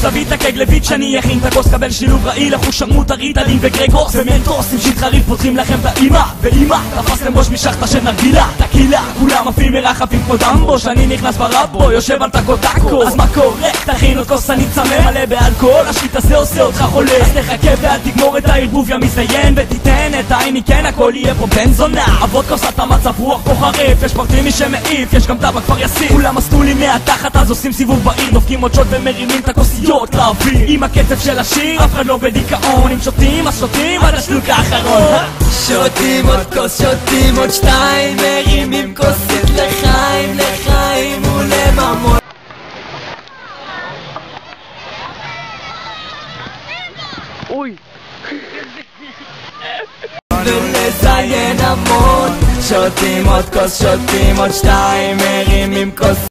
תביא את הקג לויט שאני אכין את הכוס, קבל שילוב רעיל, לחוש שרמוט, הריטלין וגרגוס ומנטוס עם שיטחריף פותחים לכם את האימא ואימא תפסתם ראש משחטה של נרגילה תקילה, כולם עפים מרחפים כמו דמבו שאני נכנס ברבו, יושב על טקו טקו אז מה קורה? תכין עוד כוס אני צמא מלא באלכוהול, השיט הזה עושה אותך חולה אז תחכה ואל תגמור את הערבוב יא מזיין ותיתן את העיני כן הכל יהיה פה בן זונה עבוד כוסת המצב רוח פה חריף יש פרטימי שמעיף, יש גם טבק כבר יסיף כולם מסטולים מהתחת אז עושים סיבוב בעיר דופקים עוד שוט ומרימים את הכוסיות לאוויר עם הקצב של השיר אף אחד לא בדיכאון אם שותים אז שותים עד השלוק האחרון שותים עוד כוס שותים עוד שתיים מרימים כוסית לחיים לחיים ולממון אוי ולזיין המון שותים עוד כוס שותים עוד שתיים מרימים כוס